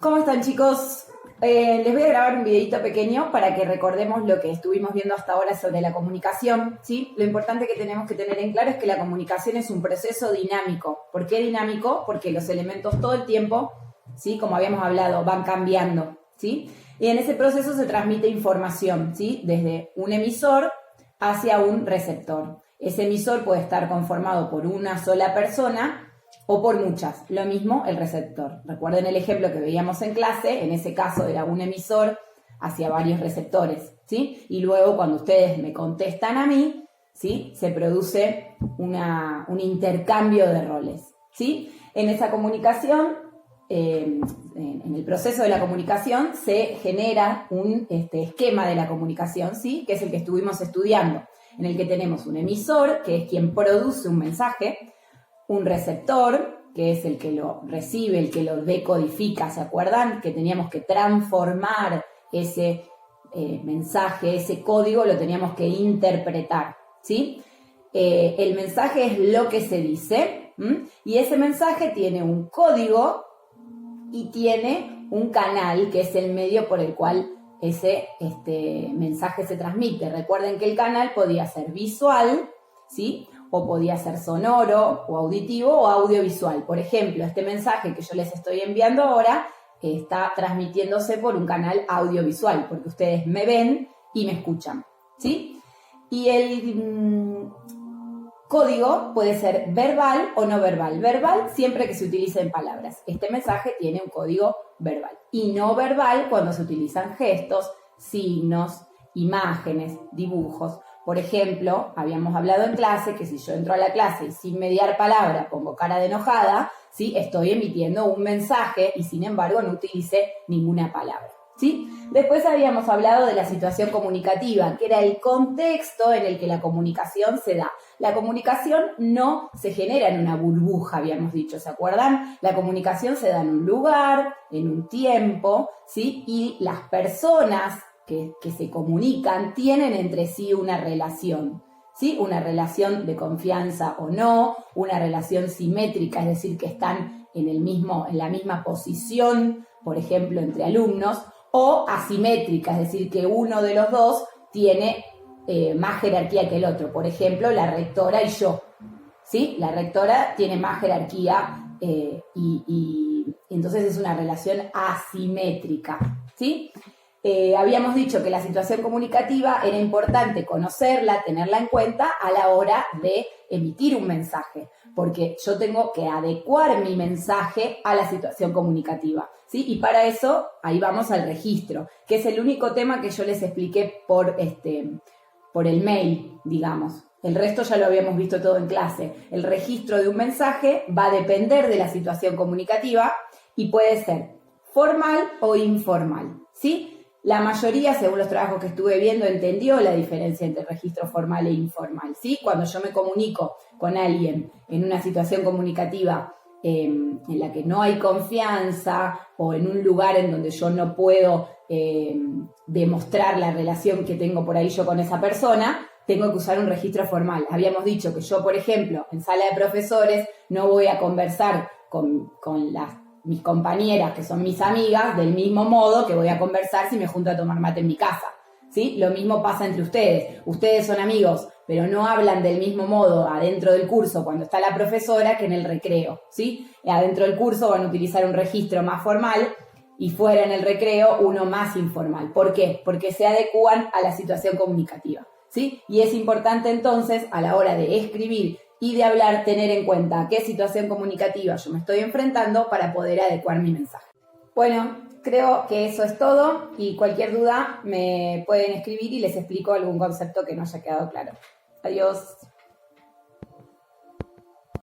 ¿Cómo están, chicos? Les voy a grabar un videito pequeño para que recordemos lo que estuvimos viendo hasta ahora sobre la comunicación, ¿sí? Lo importante que tenemos que tener en claro es que la comunicación es un proceso dinámico. ¿Por qué dinámico? Porque los elementos todo el tiempo, ¿sí? Como habíamos hablado, van cambiando, ¿sí? Y en ese proceso se transmite información, ¿sí? Desde un emisor hacia un receptor. Ese emisor puede estar conformado por una sola persona o por muchas. Lo mismo el receptor. Recuerden el ejemplo que veíamos en clase, en ese caso era un emisor hacia varios receptores, ¿sí? Y luego cuando ustedes me contestan a mí, ¿sí? Se produce un intercambio de roles, ¿sí? En esa comunicación, en el proceso de la comunicación se genera un esquema de la comunicación, ¿sí? Que es el que estuvimos estudiando, en el que tenemos un emisor, que es quien produce un mensaje, un receptor, que es el que lo recibe, el que lo decodifica. ¿Se acuerdan? Que teníamos que transformar ese mensaje, ese código, lo teníamos que interpretar, ¿sí? El mensaje es lo que se dice, y ese mensaje tiene un código y tiene un canal, que es el medio por el cual ese mensaje se transmite. Recuerden que el canal podía ser visual, ¿sí? O podía ser sonoro, o auditivo, o audiovisual. Por ejemplo, este mensaje que yo les estoy enviando ahora está transmitiéndose por un canal audiovisual, porque ustedes me ven y me escuchan, ¿sí? Y el código puede ser verbal o no verbal. Verbal siempre que se utilicen palabras. Este mensaje tiene un código verbal. Y no verbal cuando se utilizan gestos, signos, imágenes, dibujos. Por ejemplo, habíamos hablado en clase que si yo entro a la clase y sin mediar palabra pongo cara de enojada, ¿sí? Estoy emitiendo un mensaje y sin embargo no utilicé ninguna palabra, ¿sí? Después habíamos hablado de la situación comunicativa, que era el contexto en el que la comunicación se da. La comunicación no se genera en una burbuja, habíamos dicho, ¿se acuerdan? La comunicación se da en un lugar, en un tiempo, ¿sí? Y las personas que se comunican tienen entre sí una relación, ¿sí? Una relación de confianza o no, una relación simétrica, es decir, que están en la misma posición, por ejemplo, entre alumnos, o asimétrica, es decir, que uno de los dos tiene más jerarquía que el otro. Por ejemplo, la rectora y yo, ¿sí? La rectora tiene más jerarquía y entonces es una relación asimétrica, ¿sí? Habíamos dicho que la situación comunicativa era importante conocerla, tenerla en cuenta a la hora de emitir un mensaje, porque yo tengo que adecuar mi mensaje a la situación comunicativa, ¿sí? Y para eso, ahí vamos al registro, que es el único tema que yo les expliqué por el mail, digamos. El resto ya lo habíamos visto todo en clase. El registro de un mensaje va a depender de la situación comunicativa y puede ser formal o informal, ¿sí? La mayoría, según los trabajos que estuve viendo, entendió la diferencia entre registro formal e informal, ¿sí? Cuando yo me comunico con alguien en una situación comunicativa en la que no hay confianza o en un lugar en donde yo no puedo demostrar la relación que tengo por ahí yo con esa persona, tengo que usar un registro formal. Habíamos dicho que yo, por ejemplo, en sala de profesores no voy a conversar con mis compañeras, que son mis amigas, del mismo modo que voy a conversar si me junto a tomar mate en mi casa, ¿sí? Lo mismo pasa entre ustedes. Ustedes son amigos, pero no hablan del mismo modo adentro del curso cuando está la profesora que en el recreo, ¿sí? Adentro del curso van a utilizar un registro más formal y fuera en el recreo uno más informal. ¿Por qué? Porque se adecúan a la situación comunicativa, ¿sí? Y es importante entonces, a la hora de escribir y de hablar, tener en cuenta qué situación comunicativa yo me estoy enfrentando para poder adecuar mi mensaje. Bueno, creo que eso es todo y cualquier duda me pueden escribir y les explico algún concepto que no haya quedado claro. Adiós.